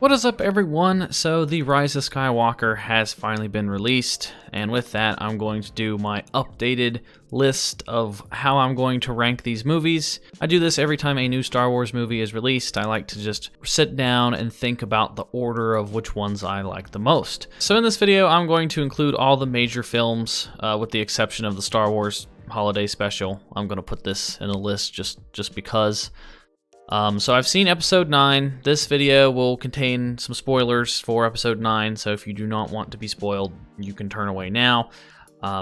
What is up, everyone? So the Rise of Skywalker has finally been released, and with that I'm going to do my updated list of how I'm going to rank these movies. I do this every time a new Star Wars movie is released. I like to just sit down and think about the order of which ones I like the most. So in this video I'm going to include all the major films with the exception of the Star Wars Holiday Special. I'm going to put this in a list just because. So I've seen episode 9. This video will contain some spoilers for episode 9, so if you do not want to be spoiled, you can turn away now.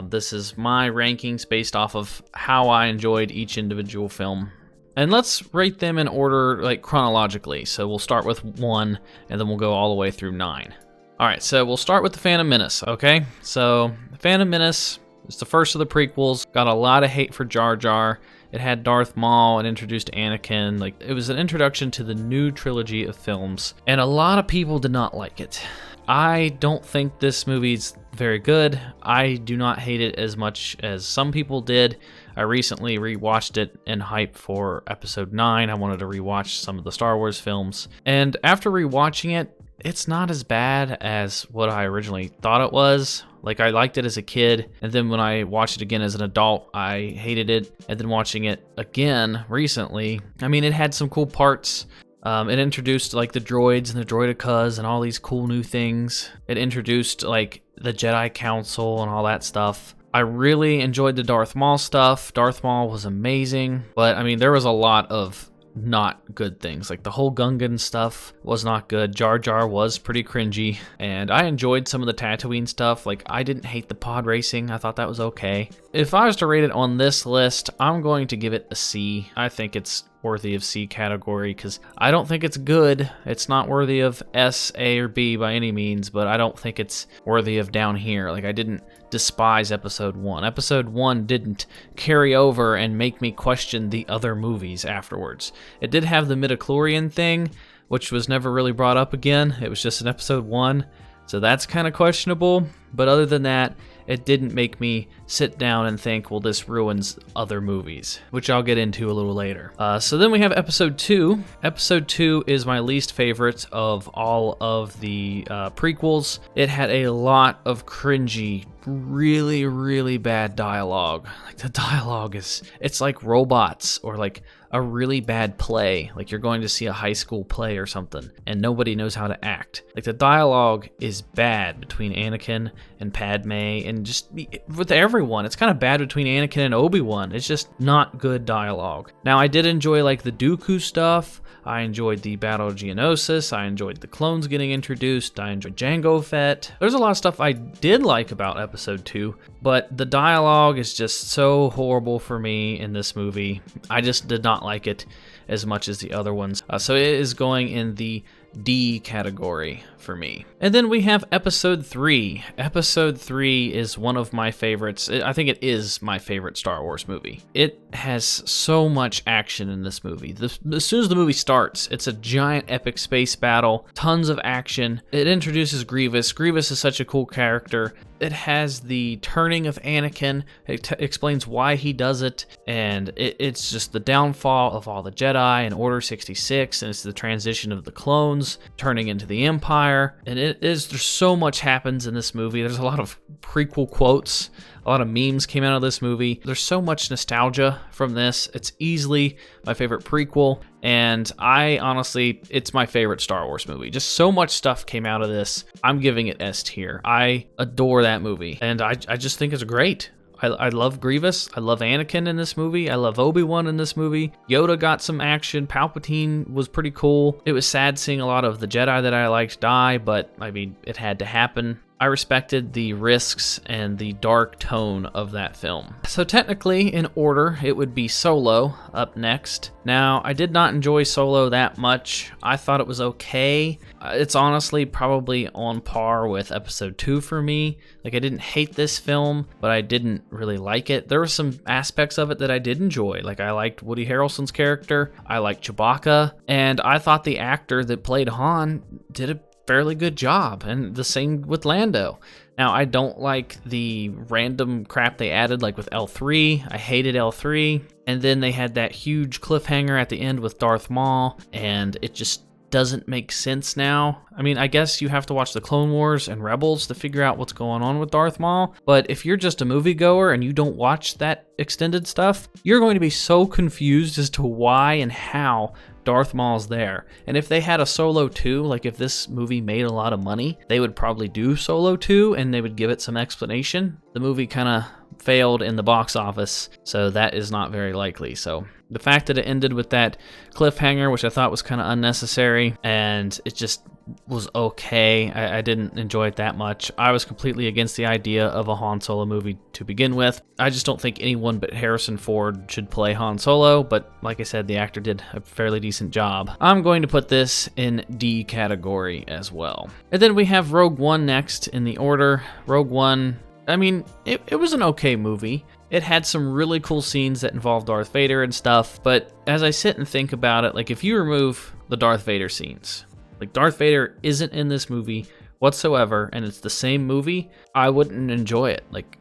This is my rankings based off of how I enjoyed each individual film. And let's rate them in order, like chronologically. So we'll start with 1, and then we'll go all the way through 9. Alright, so we'll start with the Phantom Menace, okay? So, the Phantom Menace is the first of the prequels. Got a lot of hate for Jar Jar. It had Darth Maul and introduced Anakin. Like, it was an introduction to the new trilogy of films, and a lot of people did not like it. I don't think this movie's very good. I do not hate it as much as some people did. I recently rewatched it in hype for episode 9. I wanted to rewatch some of the Star Wars films, and after rewatching it, it's not as bad as what I originally thought it was. Like, I liked it as a kid, and then when I watched it again as an adult, I hated it. And then watching it again recently, I mean, it had some cool parts. It introduced, like, the droids and the droidicas and all these cool new things. It introduced, like, the Jedi Council and all that stuff. I really enjoyed the Darth Maul stuff. Darth Maul was amazing, but, I mean, there was a lot of not good things. Like, the whole Gungan stuff was not good. Jar Jar was pretty cringy, and I enjoyed some of the Tatooine stuff. Like, I didn't hate the pod racing. I thought that was okay. If I was to rate it on this list, I'm going to give it a C. I think it's worthy of C category because I don't think it's good. It's not worthy of S, A, or B by any means, but I don't think it's worthy of down here. Like, I didn't despise episode 1. Episode 1 didn't carry over and make me question the other movies afterwards. It did have the midichlorian thing, which was never really brought up again. It was just in episode 1, so that's kind of questionable. But other than that, it didn't make me sit down and think, well, this ruins other movies, which I'll get into a little later. So then we have episode 2. Episode 2 is my least favorite of all of the prequels. It had a lot of cringy, really bad dialogue. Like, the dialogue it's like robots, or like a really bad play. Like, you're going to see a high school play or something, and nobody knows how to act. Like, the dialogue is bad between Anakin and Padme, and just with everyone. It's kind of bad between Anakin and Obi-Wan. It's just not good dialogue. Now, I did enjoy, like, the Dooku stuff. I enjoyed the Battle of Geonosis. I enjoyed the clones getting introduced. I enjoyed Jango Fett. There's a lot of stuff I did like about episode 2, but the dialogue is just so horrible for me in this movie. I just did not like it as much as the other ones. So it is going in the D category for me. And then we have episode 3. Episode 3 is one of my favorites. I think it is my favorite Star Wars movie. It has so much action in this movie. As soon as the movie starts, it's a giant epic space battle, tons of action. It introduces Grievous. Grievous is such a cool character. It has the turning of Anakin. It explains why he does it, and it's just the downfall of all the Jedi and Order 66, and it's the transition of the clones turning into the Empire. And there's so much happens in this movie. There's a lot of prequel quotes. A lot of memes came out of this movie. There's so much nostalgia from this. It's easily my favorite prequel, and it's my favorite Star Wars movie. Just so much stuff came out of this. I'm giving it S tier. I adore that movie, and I just think it's great. I love Grievous. I love Anakin in this movie. I love Obi-Wan in this movie. Yoda got some action. Palpatine was pretty cool. It was sad seeing a lot of the Jedi that I liked die, but I mean, it had to happen. I respected the risks and the dark tone of that film. So technically, in order, it would be Solo up next. Now, I did not enjoy Solo that much. I thought it was okay. It's honestly probably on par with episode 2 for me. Like, I didn't hate this film, but I didn't really like it. There were some aspects of it that I did enjoy. Like, I liked Woody Harrelson's character. I liked Chewbacca. And I thought the actor that played Han did a fairly good job, and the same with Lando. Now, I don't like the random crap they added, like with L3. I hated L3. And then they had that huge cliffhanger at the end with Darth Maul, and it just doesn't make sense now. I mean, I guess you have to watch the Clone Wars and Rebels to figure out what's going on with Darth Maul, but if you're just a moviegoer and you don't watch that extended stuff, you're going to be so confused as to why and how Darth Maul's there. And if they had a Solo 2, like if this movie made a lot of money, they would probably do Solo 2 and they would give it some explanation. The movie kind of failed in the box office, so that is not very likely. So the fact that it ended with that cliffhanger, which I thought was kind of unnecessary, and it just was okay. I didn't enjoy it that much. I was completely against the idea of a Han Solo movie to begin with. I just don't think anyone but Harrison Ford should play Han Solo, but like I said, the actor did a fairly decent job. I'm going to put this in D category as well. And then we have Rogue One next in the order. Rogue One, I mean, it was an okay movie. It had some really cool scenes that involved Darth Vader and stuff, but as I sit and think about it, like if you remove the Darth Vader scenes, like Darth Vader isn't in this movie whatsoever, and it's the same movie, I wouldn't enjoy it. Like,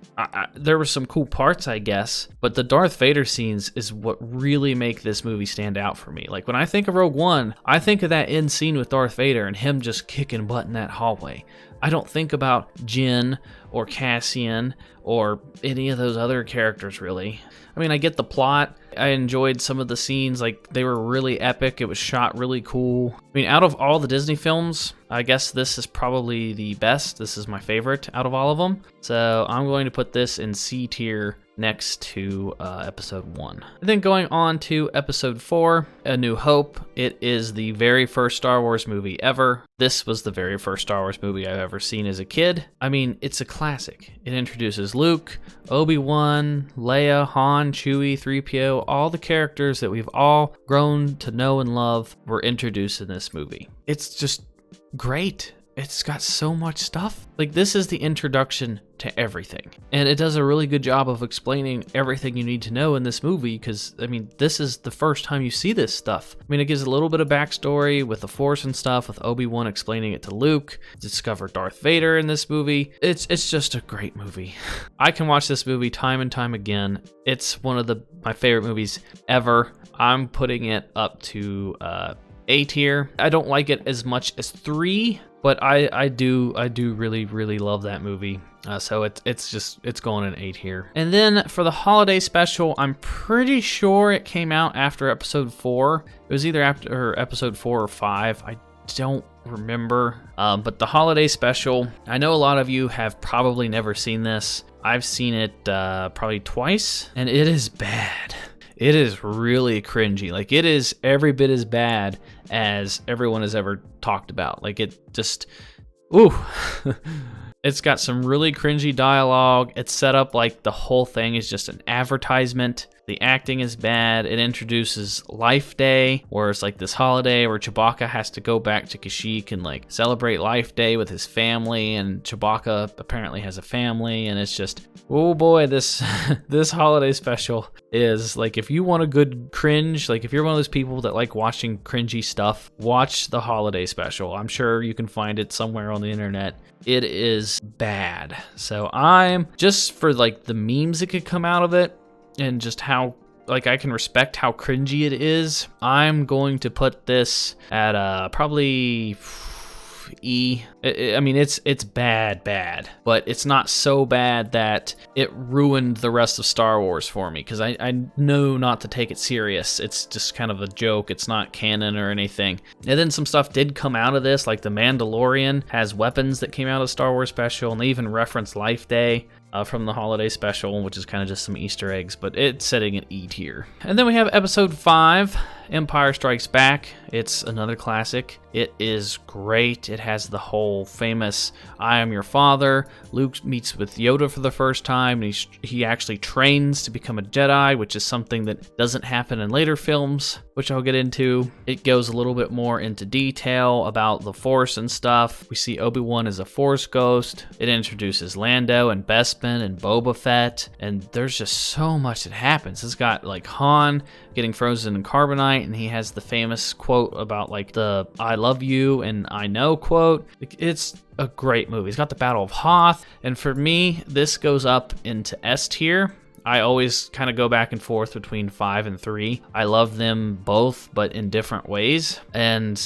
there were some cool parts, I guess, but the Darth Vader scenes is what really make this movie stand out for me. Like, when I think of Rogue One, I think of that end scene with Darth Vader and him just kicking butt in that hallway. I don't think about Jyn or Cassian or any of those other characters, really. I mean, I get the plot. I enjoyed some of the scenes. Like, they were really epic. It was shot really cool. I mean, out of all the Disney films, I guess this is probably the best. This is my favorite out of all of them. So I'm going to put this in C tier next to episode 1. And then going on to episode 4, A New Hope. It is the very first Star Wars movie ever. This was the very first Star Wars movie I've ever seen as a kid. I mean, it's a classic. It introduces Luke, Obi-Wan, Leia, Han, Chewie, 3PO, all the characters that we've all grown to know and love were introduced in this movie. It's just great. It's got so much stuff. Like, this is the introduction to everything. And it does a really good job of explaining everything you need to know in this movie, because, I mean, this is the first time you see this stuff. I mean, it gives a little bit of backstory with the Force and stuff, with Obi-Wan explaining it to Luke, discover Darth Vader in this movie. It's just a great movie. I can watch this movie time and time again. It's one of my favorite movies ever. I'm putting it up to A tier. I don't like it as much as 3, but I do really, really love that movie. So it's going in 8 here. And then for the holiday special, I'm pretty sure it came out after episode 4. It was either after episode 4 or 5. I don't remember. But the holiday special, I know a lot of you have probably never seen this. I've seen it probably twice, and it is bad. It is really cringy. Like, it is every bit as bad as everyone has ever talked about. Like, it just, ooh. It's got some really cringy dialogue. It's set up like the whole thing is just an advertisement. The acting is bad. It introduces Life Day, where it's like this holiday where Chewbacca has to go back to Kashyyyk and like celebrate Life Day with his family, and Chewbacca apparently has a family, and it's just, oh boy, this this holiday special is like, if you want a good cringe, like if you're one of those people that like watching cringy stuff, watch the holiday special. I'm sure you can find it somewhere on the internet. It is bad. So I'm just for like the memes that could come out of it, and just how, like, I can respect how cringy it is, I'm going to put this at probably E. I mean, it's bad, but it's not so bad that it ruined the rest of Star Wars for me, because I know not to take it serious. It's just kind of a joke. It's not canon or anything. And then some stuff did come out of this, like the Mandalorian has weapons that came out of Star Wars special, and they even reference Life Day from the holiday special, which is kind of just some Easter eggs, but it's sitting at E tier. And then we have episode 5, Empire Strikes Back. It's another classic. It is great. It has the whole famous I am your father. Luke meets with Yoda for the first time, and he actually trains to become a Jedi, which is something that doesn't happen in later films, which I'll get into. It goes a little bit more into detail about the Force and stuff. We see Obi-Wan as a Force ghost. It introduces Lando and Bespin and Boba Fett, and there's just so much that happens. It's got like Han getting frozen in carbonite, and he has the famous quote about like the I love you and I know quote. It's a great movie. It's got the Battle of Hoth, and for me, this goes up into S tier. I always kind of go back and forth between 5 and 3. I love them both, but in different ways. And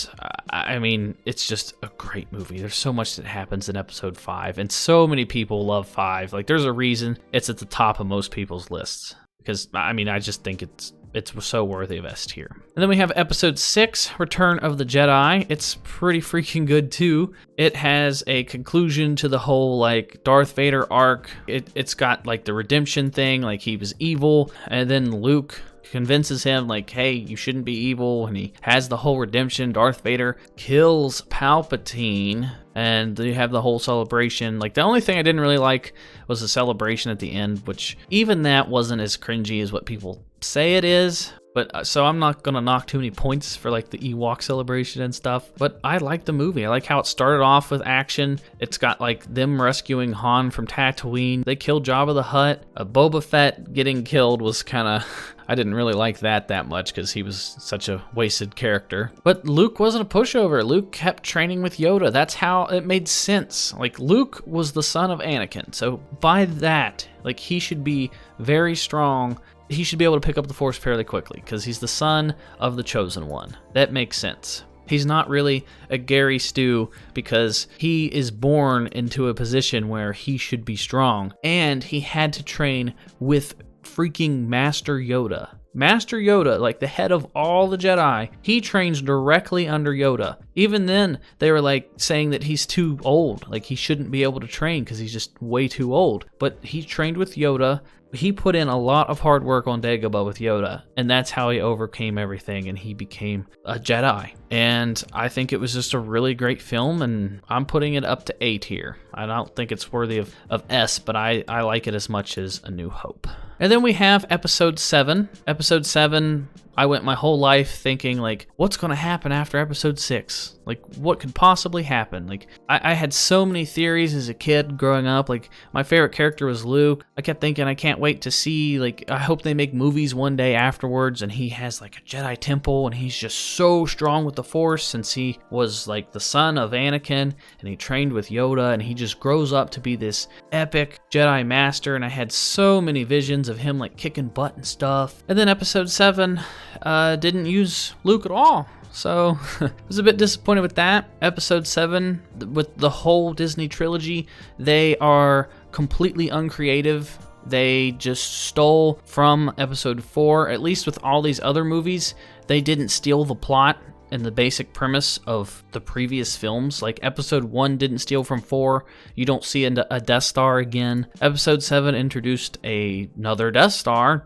I mean, it's just a great movie. There's so much that happens in episode 5, and so many people love 5. Like, there's a reason it's at the top of most people's lists. Because, I mean, I just think it's so worthy of S tier. And then we have episode 6, Return of the Jedi. It's pretty freaking good too. It has a conclusion to the whole like Darth Vader arc. It's got like the redemption thing, like he was evil, and then Luke convinces him like, hey, you shouldn't be evil, and he has the whole redemption. Darth Vader kills Palpatine, and you have the whole celebration. Like, the only thing I didn't really like was the celebration at the end, which even that wasn't as cringy as what people say it is. But so I'm not gonna knock too many points for like the Ewok celebration and stuff, but I like the movie. I like how it started off with action. It's got like them rescuing Han from Tatooine. They killed Jabba the Hutt. Boba Fett getting killed was kind of I didn't really like that much because he was such a wasted character. But Luke wasn't a pushover. Luke kept training with Yoda. That's how it made sense. Like, Luke was the son of Anakin, so by that, like, he should be very strong. He should be able to pick up the Force fairly quickly because he's the son of the Chosen One. That makes sense. He's not really a Gary Stu because he is born into a position where he should be strong, and he had to train with freaking Master Yoda. Master Yoda, like the head of all the Jedi, he trains directly under Yoda. Even then, they were like saying that he's too old, like he shouldn't be able to train because he's just way too old. But he trained with Yoda. He put in a lot of hard work on Dagobah with Yoda, and that's how he overcame everything, and he became a Jedi. And I think it was just a really great film, and I'm putting it up to A tier. I don't think it's worthy of S, but I like it as much as A New Hope. And then we have episode 7. Episode 7, I went my whole life thinking, like, what's going to happen after episode 6? Like, what could possibly happen? Like, I had so many theories as a kid growing up. Like, my favorite character was Luke. I kept thinking, I can't wait to see, like, I hope they make movies one day afterwards, and he has, like, a Jedi temple, and he's just so strong with the Force since he was, like, the son of Anakin, and he trained with Yoda, and he just grows up to be this epic Jedi master, and I had so many visions of him, like, kicking butt and stuff. And then episode 7 didn't use Luke at all. So I was a bit disappointed with that. Episode 7, with the whole Disney trilogy, they are completely uncreative. They just stole from episode 4. At least with all these other movies, they didn't steal the plot and the basic premise of the previous films. Like, episode 1 didn't steal from 4. You don't see a Death Star again. Episode 7 introduced another Death Star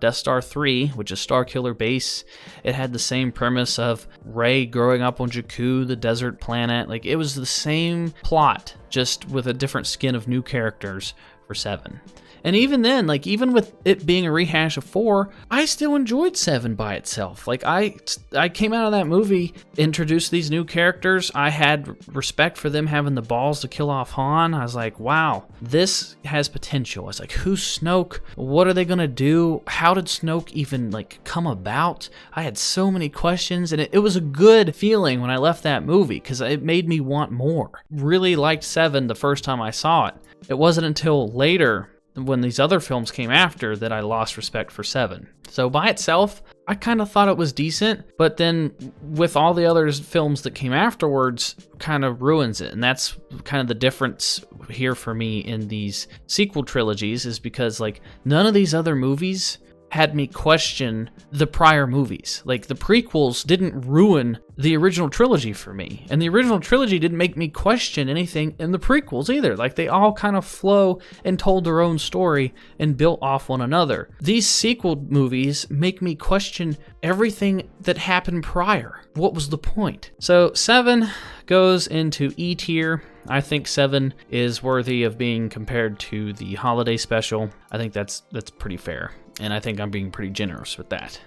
3, which is Starkiller Base. It had the same premise of Rey growing up on Jakku, the desert planet. Like, it was the same plot, just with a different skin of new characters for 7. And even then, like, even with it being a rehash of 4, I still enjoyed 7 by itself. Like, I came out of that movie, introduced these new characters. I had respect for them having the balls to kill off Han. I was like, wow, this has potential. It's like, who's Snoke? What are they gonna do? How did Snoke even, like, come about? I had so many questions, and it was a good feeling when I left that movie because it made me want more. Really liked 7 the first time I saw it. It wasn't until later, when these other films came after, that I lost respect for 7. So by itself, I kind of thought it was decent, but then with all the other films that came afterwards, kind of ruins it. And that's kind of the difference here for me in these sequel trilogies, is because, like, none of these other movies had me question the prior movies. Like, the prequels didn't ruin the original trilogy for me, and the original trilogy didn't make me question anything in the prequels either. Like, they all kind of flow and told their own story and built off one another. These sequel movies make me question everything that happened prior. What was the point? So 7 goes into E tier. I think 7 is worthy of being compared to the holiday special. I think that's pretty fair, and I think I'm being pretty generous with that.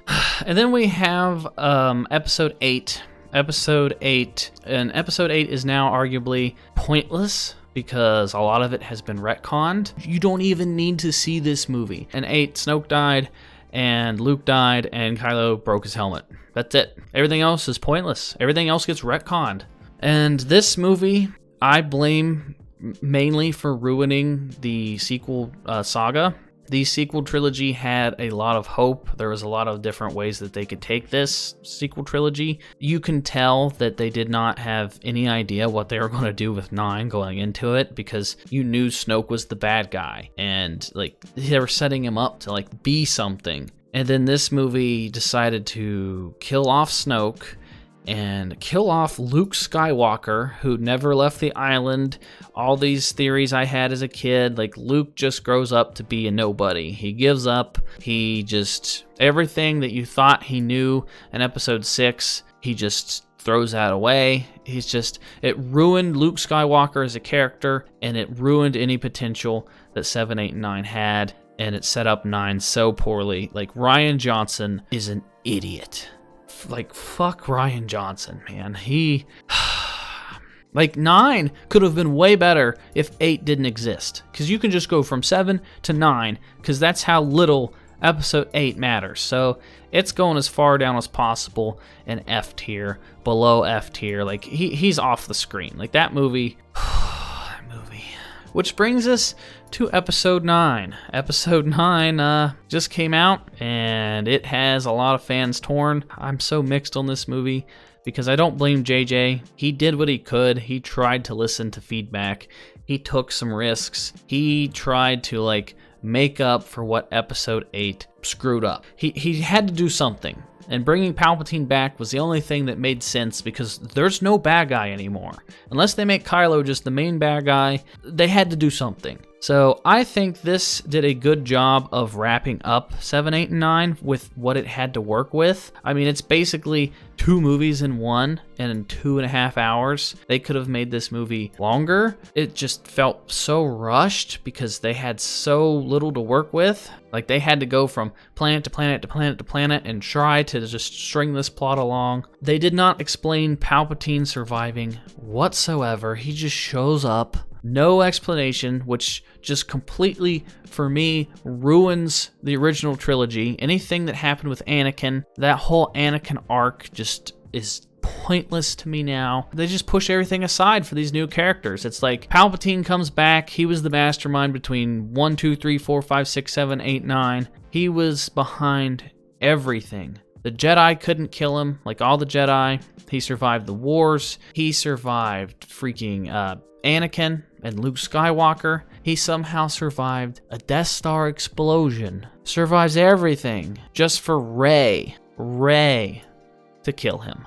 And then we have episode 8. Episode 8, and episode 8 is now arguably pointless because a lot of it has been retconned. You don't even need to see this movie. In 8, Snoke died, and Luke died, and Kylo broke his helmet. That's it. Everything else is pointless. Everything else gets retconned. And this movie, I blame mainly for ruining the sequel saga. The sequel trilogy had a lot of hope. There was a lot of different ways that they could take this sequel trilogy. You can tell that they did not have any idea what they were going to do with 9 going into it, because you knew Snoke was the bad guy and like they were setting him up to like be something. And then this movie decided to kill off Snoke and kill off Luke Skywalker, who never left the island. All these theories I had as a kid, like Luke just grows up to be a nobody. He gives up. He just, everything that you thought he knew in episode 6, he just throws that away. It ruined Luke Skywalker as a character, and it ruined any potential that 7, 8, and 9 had, and it set up 9 so poorly. Like, Rian Johnson is an idiot. Like, fuck Rian Johnson, man. He... like, 9 could have been way better if 8 didn't exist. Because you can just go from 7 to 9, because that's how little episode 8 matters. So, it's going as far down as possible in F tier, below F tier. Like, he's off the screen. Like, that movie... that movie. Which brings us to episode 9. Episode 9 just came out, and it has a lot of fans torn. I'm so mixed on this movie because I don't blame JJ. He did what he could. He tried to listen to feedback. He took some risks. He tried to like make up for what episode 8 screwed up. He had to do something. And bringing Palpatine back was the only thing that made sense, because there's no bad guy anymore. Unless they make Kylo just the main bad guy, they had to do something. So I think this did a good job of wrapping up 7, 8, and 9 with what it had to work with. I mean, it's basically 2 movies in one, and in 2.5 hours. They could have made this movie longer. It just felt so rushed because they had so little to work with. Like, they had to go from planet to planet to planet to planet and try to just string this plot along. They did not explain Palpatine surviving whatsoever. He just shows up. No explanation, which just completely, for me, ruins the original trilogy. Anything that happened with Anakin, that whole Anakin arc just is pointless to me now. They just push everything aside for these new characters. It's like Palpatine comes back. He was the mastermind between 1, 2, 3, 4, 5, 6, 7, 8, 9. He was behind everything. The Jedi couldn't kill him, like all the Jedi. He survived the wars. He survived freaking Anakin and Luke Skywalker. He somehow survived a Death Star explosion. Survives everything just for Rey to kill him.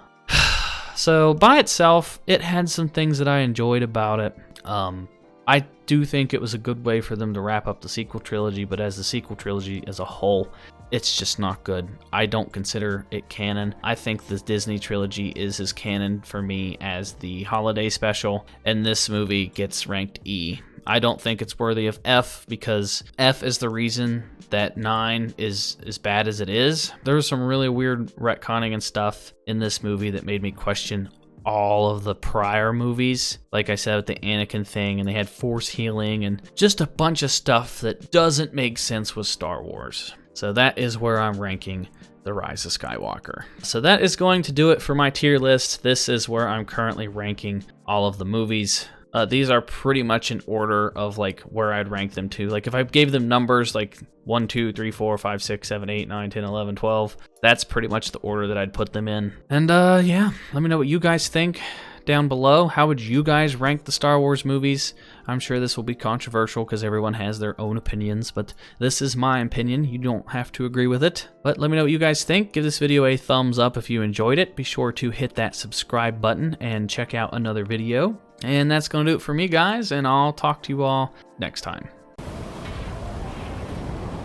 So by itself, it had some things that I enjoyed about it. I do think it was a good way for them to wrap up the sequel trilogy, but as the sequel trilogy as a whole, it's just not good. I don't consider it canon. I think the Disney trilogy is as canon for me as the holiday special, and this movie gets ranked E. I don't think it's worthy of F, because F is the reason that 9 is as bad as it is. There was some really weird retconning and stuff in this movie that made me question all of the prior movies. Like I said, with the Anakin thing, and they had Force healing and just a bunch of stuff that doesn't make sense with Star Wars. So that is where I'm ranking The Rise of Skywalker. So that is going to do it for my tier list. This is where I'm currently ranking all of the movies. These are pretty much in order of like where I'd rank them to. Like if I gave them numbers like 1, 2, 3, 4, 5, 6, 7, 8, 9, 10, 11, 12, that's pretty much the order that I'd put them in. And yeah, let me know what you guys think down below. How would you guys rank the Star Wars movies? I'm sure this will be controversial because everyone has their own opinions, but this is my opinion. You don't have to agree with it. But let me know what you guys think. Give this video a thumbs up if you enjoyed it. Be sure to hit that subscribe button and check out another video. And that's going to do it for me, guys, and I'll talk to you all next time.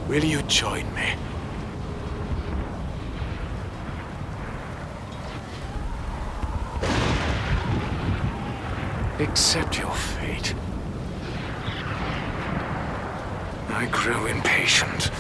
Will you join me? Accept your fate. I grew impatient.